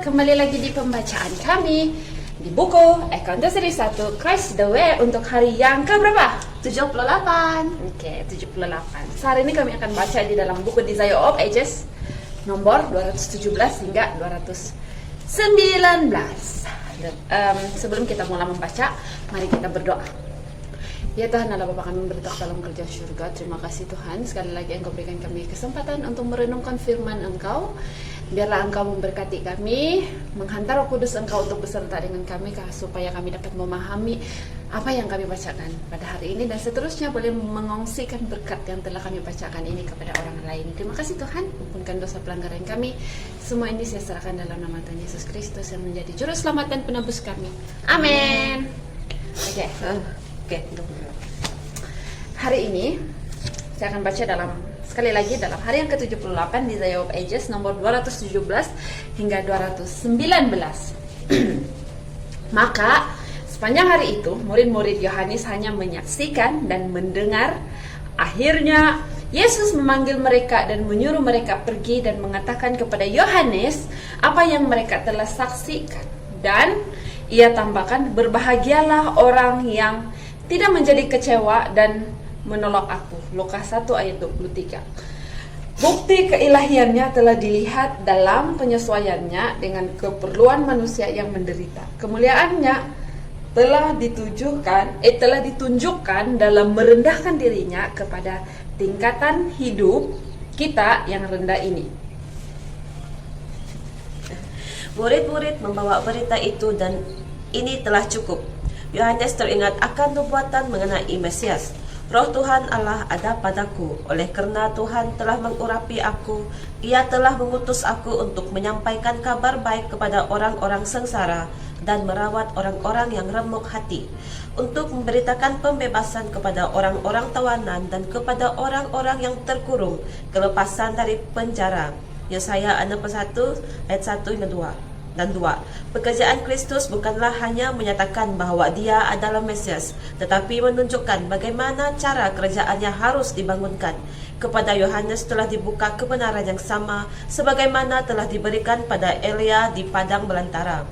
kembali lagi di pembacaan kami di buku Akontansi Seri 1 Christ the Way untuk hari yang keberapa? 78. Oke, 78. Hari ini kami akan baca di dalam buku Desire of Ages nomor 217 hingga 219. Sebelum kita mulai membaca, mari kita berdoa. Ya Tuhan Allah Bapa kami berdoa dalam kerja surga. Terima kasih Tuhan, sekali lagi Engkau berikan kami kesempatan untuk merenungkan firman Engkau. Biarlah Engkau memberkati kami, menghantar Roh Kudus Engkau untuk beserta dengan kami, supaya kami dapat memahami apa yang kami bacakan pada hari ini, dan seterusnya boleh mengongsikan berkat yang telah kami bacakan ini kepada orang lain. Terima kasih Tuhan, ampunkan dosa pelanggaran kami. Semua ini saya serahkan dalam nama Tuhan Yesus Kristus yang menjadi juru selamat dan penebus kami. Amin. Oke. Hari ini saya akan baca sekali lagi dalam hari yang ke-78 di Desire of Ages nomor 217 hingga 219. Maka sepanjang hari itu murid-murid Yohanes hanya menyaksikan dan mendengar. Akhirnya Yesus memanggil mereka dan menyuruh mereka pergi dan mengatakan kepada Yohanes apa yang mereka telah saksikan. Dan ia tambahkan, berbahagialah orang yang tidak menjadi kecewa dan menolak aku. Lukas 1 ayat 23. Bukti keilahiannya telah dilihat dalam penyesuaiannya dengan keperluan manusia yang menderita. Kemuliaannya telah ditunjukkan dalam merendahkan dirinya kepada tingkatan hidup kita yang rendah ini. Murid-murid membawa berita itu dan ini telah cukup. Yohanes teringat akan nubuatan mengenai Mesias. Roh Tuhan Allah ada padaku, oleh kerana Tuhan telah mengurapi aku. Ia telah mengutus aku untuk menyampaikan kabar baik kepada orang-orang sengsara dan merawat orang-orang yang remuk hati, untuk memberitakan pembebasan kepada orang-orang tawanan dan kepada orang-orang yang terkurung, kelepasan dari penjara. Yesaya 61 ayat 1 dan 2. Pekerjaan Kristus bukanlah hanya menyatakan bahawa dia adalah Mesias, tetapi menunjukkan bagaimana cara kerajaannya harus dibangunkan. Kepada Yohanes telah dibuka kebenaran yang sama sebagaimana telah diberikan pada Elia di padang belantara.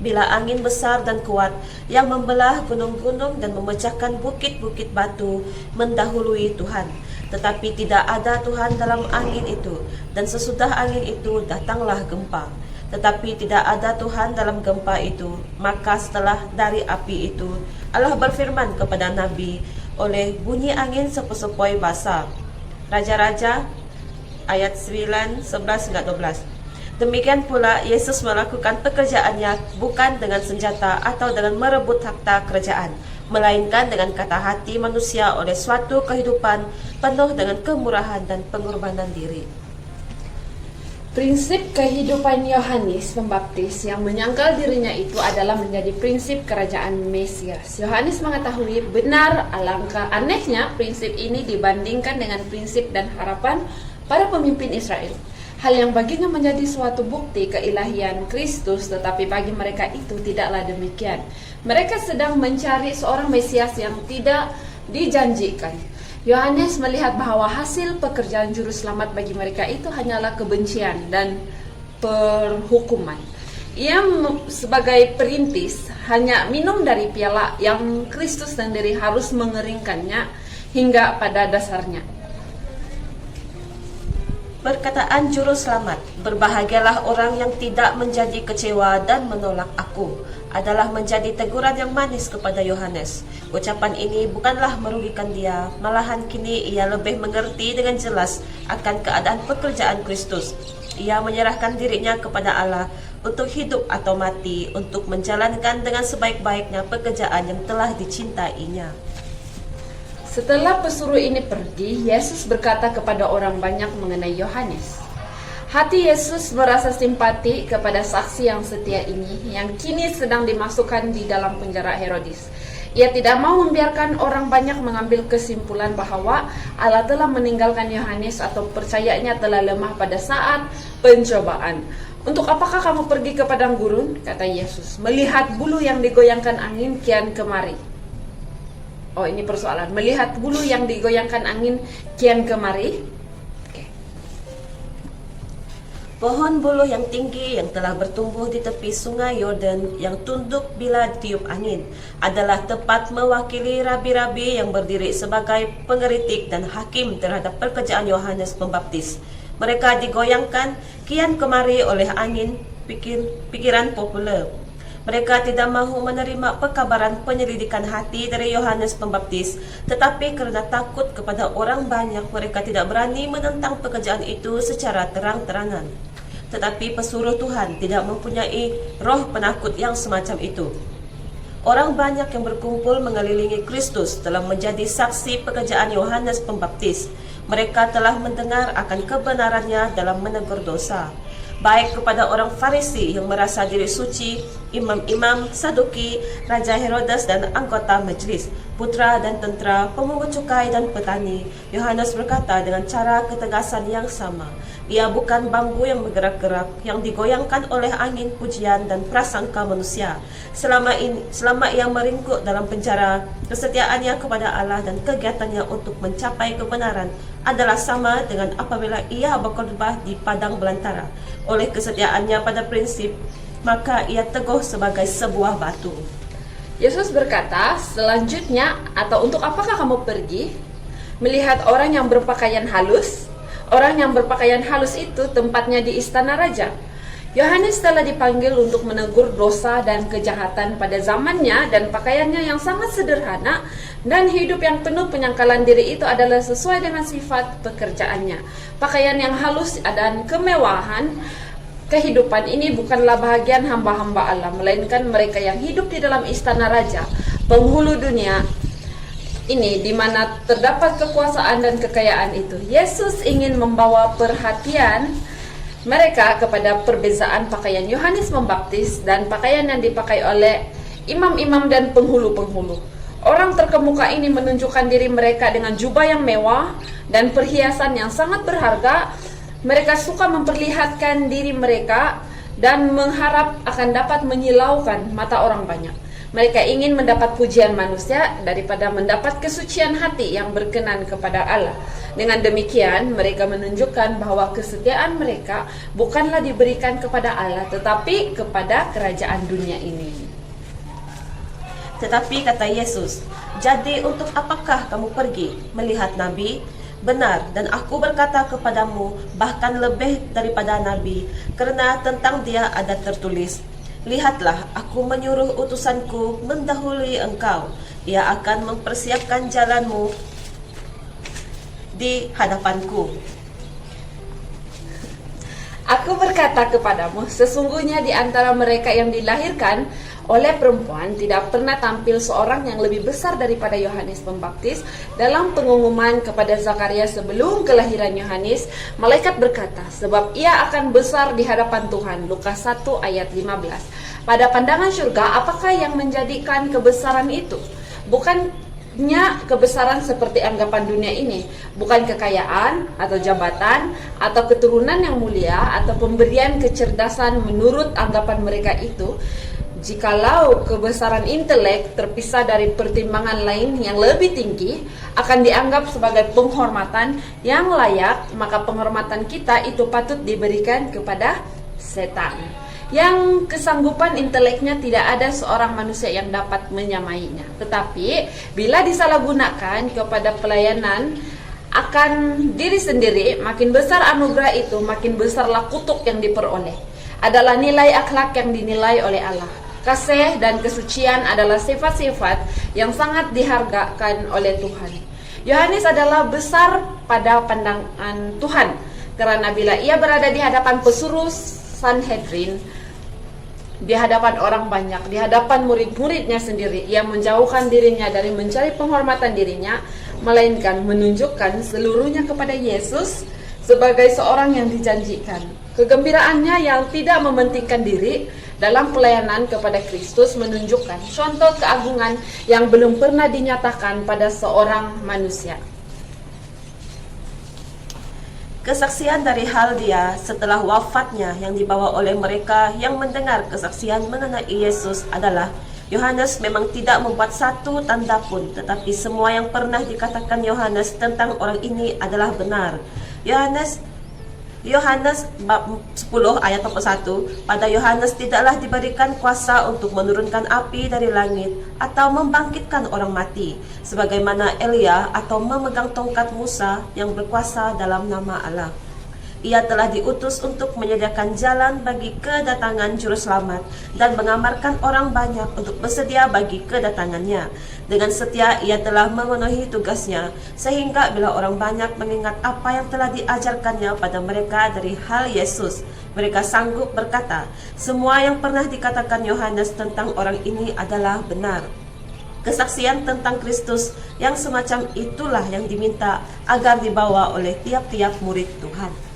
Bila angin besar dan kuat yang membelah gunung-gunung dan memecahkan bukit-bukit batu mendahului Tuhan, tetapi tidak ada Tuhan dalam angin itu, dan sesudah angin itu datanglah gempa. Tetapi tidak ada Tuhan dalam gempa itu. Maka setelah dari api itu, Allah berfirman kepada Nabi oleh bunyi angin sepoi-sepoi basah. Raja-Raja ayat 9, 11 hingga 12. Demikian pula Yesus melakukan pekerjaannya bukan dengan senjata atau dengan merebut takhta kerajaan, melainkan dengan kata hati manusia oleh suatu kehidupan penuh dengan kemurahan dan pengorbanan diri. Prinsip kehidupan Yohanes Pembaptis yang menyangkal dirinya itu adalah menjadi prinsip kerajaan Mesias. Yohanes mengetahui benar alangkah anehnya prinsip ini dibandingkan dengan prinsip dan harapan para pemimpin Israel. Hal yang baginya menjadi suatu bukti keilahian Kristus, tetapi bagi mereka itu tidaklah demikian. Mereka sedang mencari seorang Mesias yang tidak dijanjikan. Yohanes melihat bahwa hasil pekerjaan juru selamat bagi mereka itu hanyalah kebencian dan perhukuman. Ia sebagai perintis hanya minum dari piala yang Kristus sendiri harus mengeringkannya hingga pada dasarnya. Perkataan juru selamat, berbahagialah orang yang tidak menjadi kecewa dan menolak aku, adalah menjadi teguran yang manis kepada Yohanes. Ucapan ini bukanlah merugikan dia, malahan kini ia lebih mengerti dengan jelas akan keadaan pekerjaan Kristus. Ia menyerahkan dirinya kepada Allah untuk hidup atau mati, untuk menjalankan dengan sebaik-baiknya pekerjaan yang telah dicintainya. Setelah pesuruh ini pergi, Yesus berkata kepada orang banyak mengenai Yohanes. Hati Yesus merasa simpati kepada saksi yang setia ini, yang kini sedang dimasukkan di dalam penjara Herodes. Ia tidak mau membiarkan orang banyak mengambil kesimpulan bahawa Allah telah meninggalkan Yohanes atau percayanya telah lemah pada saat pencobaan. Untuk apakah kamu pergi ke padang gurun? Kata Yesus. Melihat bulu yang digoyangkan angin kian kemari. Oh, ini persoalan. Melihat bulu yang digoyangkan angin kian kemari. Pohon buluh yang tinggi yang telah bertumbuh di tepi sungai Yordan yang tunduk bila ditiup angin adalah tepat mewakili rabi-rabi yang berdiri sebagai pengeritik dan hakim terhadap pekerjaan Yohanes Pembaptis. Mereka digoyangkan kian kemari oleh angin pikiran populer. Mereka tidak mahu menerima pekabaran penyelidikan hati dari Yohanes Pembaptis, tetapi kerana takut kepada orang banyak, mereka tidak berani menentang pekerjaan itu secara terang-terangan. Tetapi pesuruh Tuhan tidak mempunyai roh penakut yang semacam itu. Orang banyak yang berkumpul mengelilingi Kristus telah menjadi saksi pekerjaan Yohanes Pembaptis. Mereka telah mendengar akan kebenarannya dalam menegur dosa, baik kepada orang Farisi yang merasa diri suci, imam-imam, Saduki, Raja Herodes dan anggota majlis, putra dan tentera, pemungut cukai dan petani. Yohanes berkata dengan cara ketegasan yang sama, ia bukan bambu yang bergerak-gerak, yang digoyangkan oleh angin pujian dan prasangka manusia. Selama ia meringkuk dalam penjara, kesetiaannya kepada Allah dan kegiatannya untuk mencapai kebenaran adalah sama dengan apabila ia berkhotbah di padang belantara. Oleh kesetiaannya pada prinsip, maka ia teguh sebagai sebuah batu. Yesus berkata, selanjutnya, atau untuk apakah kamu pergi? Melihat orang yang berpakaian halus? Orang yang berpakaian halus itu tempatnya di istana raja. Yohanes telah dipanggil untuk menegur dosa dan kejahatan pada zamannya, dan pakaiannya yang sangat sederhana dan hidup yang penuh penyangkalan diri itu adalah sesuai dengan sifat pekerjaannya. Pakaian yang halus dan kemewahan kehidupan ini bukanlah bahagian hamba-hamba Allah, melainkan mereka yang hidup di dalam istana raja, penghulu dunia ini, di mana terdapat kekuasaan dan kekayaan itu. Yesus ingin membawa perhatian mereka kepada perbezaan pakaian Yohanes Pembaptis dan pakaian yang dipakai oleh imam-imam dan penghulu-penghulu. Orang terkemuka ini menunjukkan diri mereka dengan jubah yang mewah dan perhiasan yang sangat berharga. Mereka suka memperlihatkan diri mereka dan mengharap akan dapat menyilaukan mata orang banyak. Mereka ingin mendapat pujian manusia daripada mendapat kesucian hati yang berkenan kepada Allah. Dengan demikian, mereka menunjukkan bahwa kesetiaan mereka bukanlah diberikan kepada Allah, tetapi kepada kerajaan dunia ini. Tetapi kata Yesus, jadi untuk apakah kamu pergi melihat Nabi? Benar, dan aku berkata kepadamu, bahkan lebih daripada Nabi, kerana tentang dia ada tertulis, lihatlah, aku menyuruh utusanku mendahului engkau. Ia akan mempersiapkan jalanmu di hadapanku. Aku berkata kepadamu, sesungguhnya di antara mereka yang dilahirkan oleh perempuan tidak pernah tampil seorang yang lebih besar daripada Yohanes Pembaptis. Dalam pengumuman kepada Zakaria sebelum kelahiran Yohanes, malaikat berkata, sebab ia akan besar di hadapan Tuhan. Lukas 1 ayat 15. Pada pandangan surga, apakah yang menjadikan kebesaran itu? Bukannya kebesaran seperti anggapan dunia ini, bukan kekayaan atau jabatan atau keturunan yang mulia atau pemberian kecerdasan menurut anggapan mereka itu. Jikalau kebesaran intelek terpisah dari pertimbangan lain yang lebih tinggi akan dianggap sebagai penghormatan yang layak, maka penghormatan kita itu patut diberikan kepada setan, yang kesanggupan inteleknya tidak ada seorang manusia yang dapat menyamainya. Tetapi bila disalahgunakan kepada pelayanan akan diri sendiri, makin besar anugerah itu, makin besarlah kutuk yang diperoleh. Adalah nilai akhlak yang dinilai oleh Allah. Kasih dan kesucian adalah sifat-sifat yang sangat dihargakan oleh Tuhan. Yohanes adalah besar pada pandangan Tuhan, karena bila ia berada di hadapan pesuruh Sanhedrin, di hadapan orang banyak, di hadapan murid-muridnya sendiri, ia menjauhkan dirinya dari mencari penghormatan dirinya, melainkan menunjukkan seluruhnya kepada Yesus sebagai seorang yang dijanjikan. Kegembiraannya yang tidak mementingkan diri dalam pelayanan kepada Kristus menunjukkan contoh keagungan yang belum pernah dinyatakan pada seorang manusia. Kesaksian dari hal dia setelah wafatnya yang dibawa oleh mereka yang mendengar kesaksian mengenai Yesus adalah, Yohanes memang tidak membuat satu tanda pun, tetapi semua yang pernah dikatakan Yohanes tentang orang ini adalah benar. Yohanes Yohanes bab 10 ayat 41, pada Yohanes tidaklah diberikan kuasa untuk menurunkan api dari langit atau membangkitkan orang mati, sebagaimana Elia atau memegang tongkat Musa yang berkuasa dalam nama Allah. Ia telah diutus untuk menyediakan jalan bagi kedatangan Juru Selamat dan mengamarkan orang banyak untuk bersedia bagi kedatangannya. Dengan setia ia telah memenuhi tugasnya, sehingga bila orang banyak mengingat apa yang telah diajarkannya pada mereka dari hal Yesus, mereka sanggup berkata, semua yang pernah dikatakan Yohanes tentang orang ini adalah benar. Kesaksian tentang Kristus yang semacam itulah yang diminta agar dibawa oleh tiap-tiap murid Tuhan.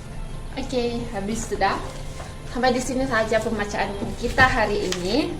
Oke, habis sudah. Sampai di sini saja pembacaan kita hari ini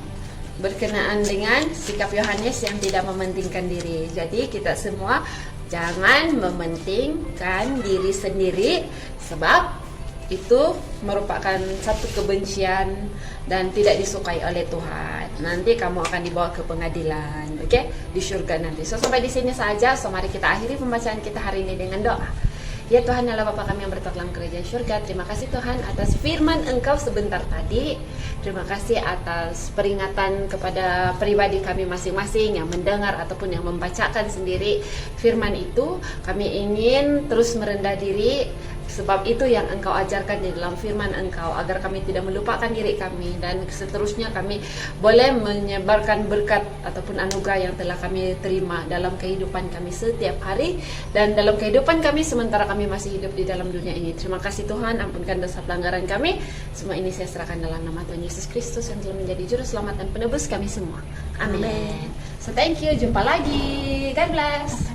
berkenaan dengan sikap Yohanes yang tidak mementingkan diri. Jadi kita semua jangan mementingkan diri sendiri, sebab itu merupakan satu kebencian dan tidak disukai oleh Tuhan. Nanti kamu akan dibawa ke pengadilan, oke? Di surga nanti. So sampai di sini saja. So mari kita akhiri pembacaan kita hari ini dengan doa. Ya Tuhan Allah Bapa kami yang bertolak dalam kerajaan surga, terima kasih Tuhan atas firman Engkau sebentar tadi. Terima kasih atas peringatan kepada pribadi kami masing-masing yang mendengar ataupun yang membacakan sendiri firman itu. Kami ingin terus merendah diri, sebab itu yang Engkau ajarkan di dalam firman Engkau, agar kami tidak melupakan diri kami, dan seterusnya kami boleh menyebarkan berkat ataupun anugerah yang telah kami terima dalam kehidupan kami setiap hari dan dalam kehidupan kami sementara kami masih hidup di dalam dunia ini. Terima kasih Tuhan, ampunkan dosa pelanggaran kami. Semua ini saya serahkan dalam nama Tuhan Yesus Kristus yang telah menjadi juru selamat dan penebus kami semua. Amin. So thank you, jumpa lagi. God bless.